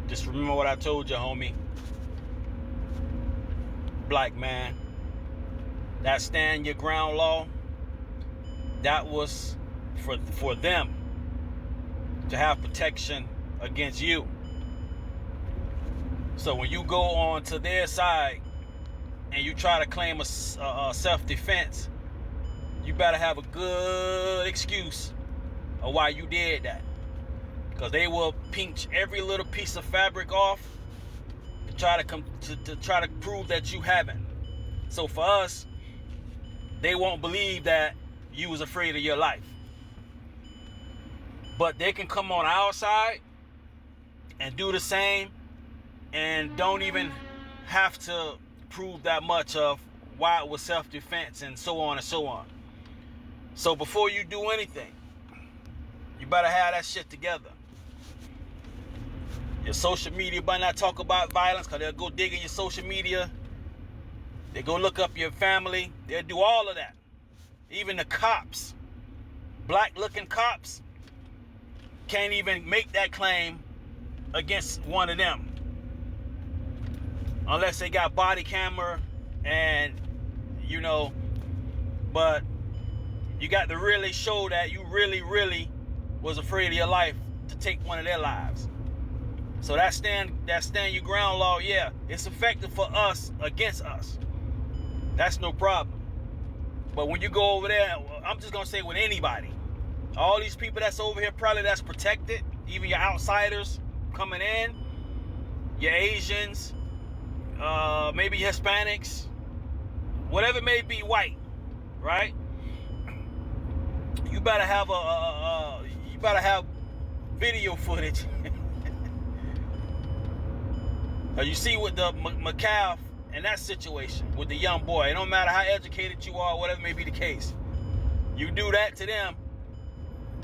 Just remember what I told you, homie. Black man, that stand your ground law, that was for them to have protection against you. So when you go on to their side and you try to claim a self-defense, you better have a good excuse of why you did that. Because they will pinch every little piece of fabric off to try to prove that you haven't. So for us, they won't believe that you was afraid of your life. But they can come on our side and do the same and don't even have to prove that much of why it was self-defense and so on and so on. So before you do anything, you better have that shit together. Your social media better not talk about violence, because they'll go dig in your social media. They go look up your family. They'll do all of that. Even the cops, black-looking cops, can't even make that claim against one of them unless they got body camera and, but you got to really show that you really was afraid of your life to take one of their lives. So that stand your ground law, yeah, it's effective for us against us. That's no problem. But when you go over there, I'm just gonna say with anybody, all these people that's over here probably that's protected, even your outsiders coming in, your Asians, maybe Hispanics, whatever it may be, white, right? You better have video footage. You see with the McCall and that situation with the young boy, it don't matter how educated you are, whatever may be the case. You do that to them,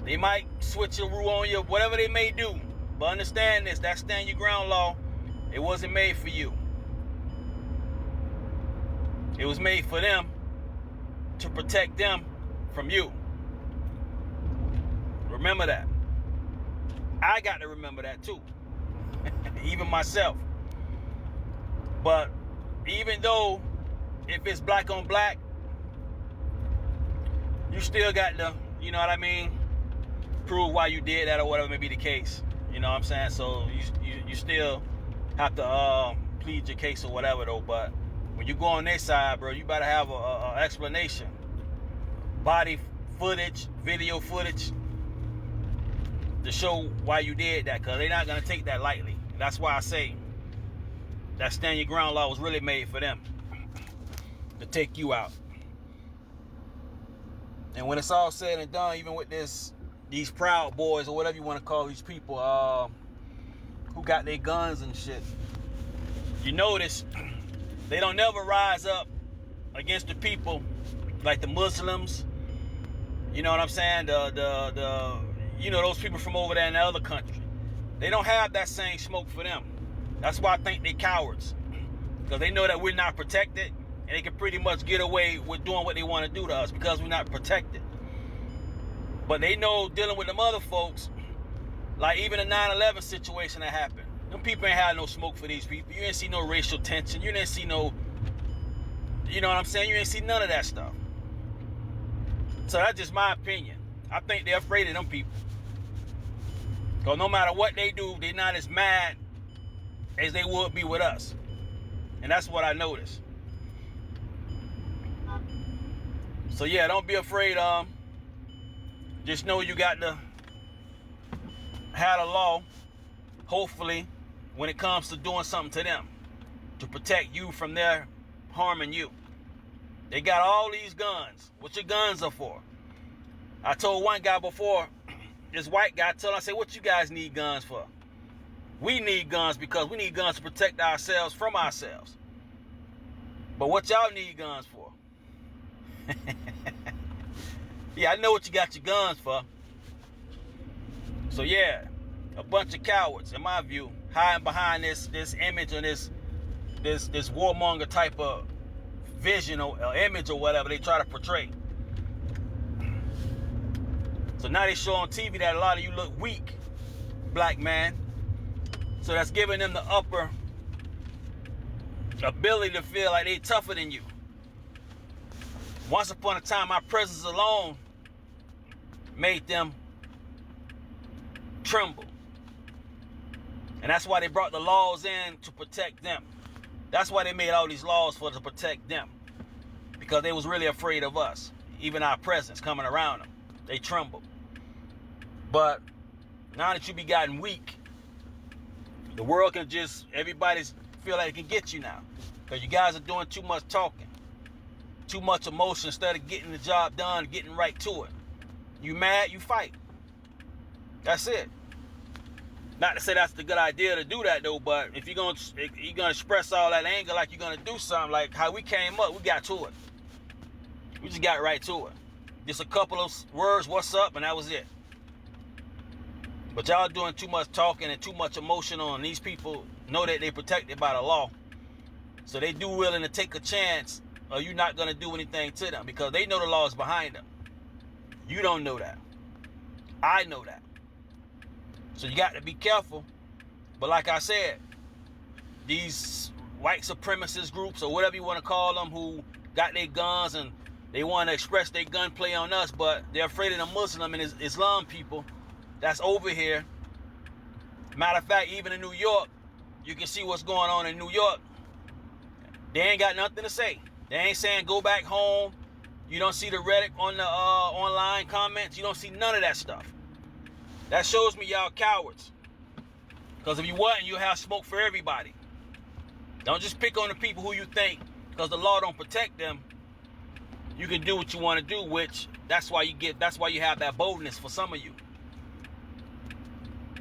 they might switch a rule on you, whatever they may do. But understand this, that stand your ground law, it wasn't made for you. It was made for them to protect them from you. Remember that. I got to remember that too. Even myself. But even though if it's black on black, you still got to, you know what I mean, prove why you did that or whatever may be the case. You know what I'm saying? So you still have to plead your case or whatever though. But when you go on their side, bro, you better have a explanation. Body footage, video footage to show why you did that, because they're not going to take that lightly. That's why I say that stand your ground law was really made for them to take you out. And when it's all said and done, even with these Proud Boys or whatever you want to call these people who got their guns and shit, you notice they don't never rise up against the people like the Muslims. You know what I'm saying? Those people from over there in the other country. They don't have that same smoke for them. That's why I think they're cowards. Because they know that we're not protected, and they can pretty much get away with doing what they want to do to us because we're not protected. But they know dealing with them other folks, like even the 9/11 situation that happened. Them people ain't had no smoke for these people. You ain't see no racial tension. You didn't see no, you know what I'm saying? You ain't see none of that stuff. So that's just my opinion. I think they're afraid of them people. Because no matter what they do, they're not as mad as they would be with us. And that's what I noticed. So yeah, don't be afraid. Just know you got to have a law, hopefully, when it comes to doing something to them, to protect you from their harming you. They got all these guns. What your guns are for? I told one guy before, this white guy told him, I said, what you guys need guns for? We need guns because we need guns to protect ourselves from ourselves. But what y'all need guns for? Yeah, I know what you got your guns for. So yeah, a bunch of cowards, in my view, hiding behind this image or this warmonger type of vision or image or whatever they try to portray. So now they show on TV that a lot of you look weak, black man. So that's giving them the upper ability to feel like they tougher than you. Once upon a time, my presence alone made them tremble. And that's why they brought the laws in to protect them. That's why they made all these laws to protect them. Because they was really afraid of us. Even our presence coming around them. They trembled. But now that you be gotten weak, the world can just, everybody's feel like it can get you now. Because you guys are doing too much talking. Too much emotion instead of getting the job done, getting right to it. You mad, you fight. That's it. Not to say that's the good idea to do that though, but if you're gonna express all that anger like you're gonna do something, like how we came up, we got to it. We just got right to it. Just a couple of words, what's up, and that was it. But y'all doing too much talking and too much emotion on these people. Know that they protected by the law. So they do willing to take a chance, or you're not gonna do anything to them because they know the law is behind them. You don't know that. I know that. So you got to be careful. But like I said, these white supremacist groups or whatever you want to call them, who got their guns and they want to express their gunplay on us, but they're afraid of the Muslim and Islam people that's over here. Matter of fact, even in New York, you can see what's going on in New York. They ain't got nothing to say. They ain't saying go back home. You don't see the Reddit on the online comments. You don't see none of that stuff. That shows me y'all cowards. Because if you wasn't, you'll have smoke for everybody. Don't just pick on the people who you think, because the law don't protect them, you can do what you want to do, which that's why you have that boldness for some of you.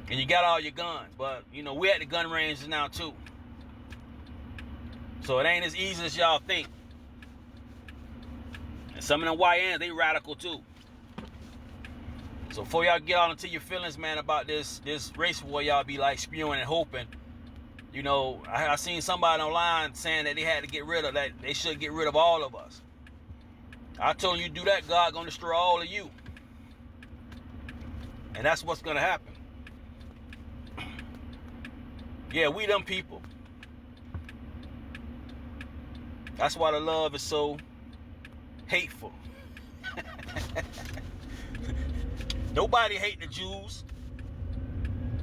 And you got all your guns. But you know, we're at the gun range now too. So it ain't as easy as y'all think. And some of them YNs, they radical too. So before y'all get all into your feelings, man, about this race war, y'all be like spewing and hoping. You know, I seen somebody online saying that they had to get rid of that. They should get rid of all of us. I told you do that, God gonna destroy all of you. And that's what's gonna happen. Yeah, we them people. That's why the love is so hateful. Nobody hate the Jews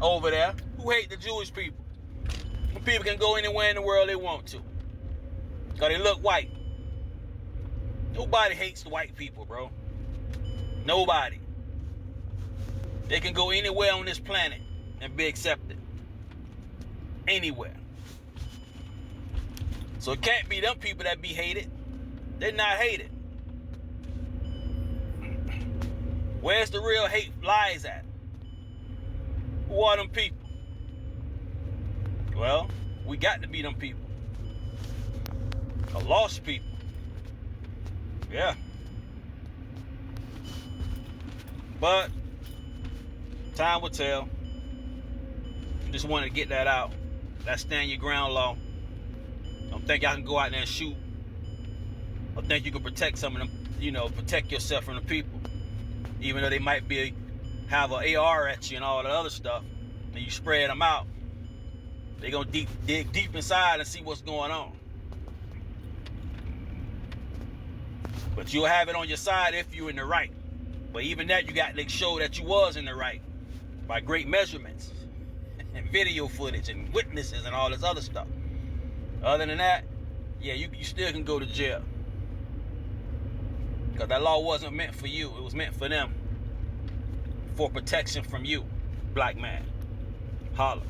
over there. Who hate the Jewish people? People can go anywhere in the world they want to. Because they look white. Nobody hates the white people, bro. Nobody. They can go anywhere on this planet and be accepted. Anywhere. So it can't be them people that be hated. They're not hated. Where's the real hate lies at? Who are them people? Well, we got to be them people. A lost people. Yeah. But time will tell. Just wanted to get that out. That stand your ground law. Don't think y'all can go out there and shoot. Or think you can protect some of them, you know, protect yourself from the people. Even though they might have an AR at you and all that other stuff, and you spread them out, they're going to dig deep inside and see what's going on. But you'll have it on your side if you're in the right. But even that, you got to show that you was in the right by great measurements and video footage and witnesses and all this other stuff. Other than that, yeah, you still can go to jail. Because that law wasn't meant for you. It was meant for them. For protection from you, black man. Holla.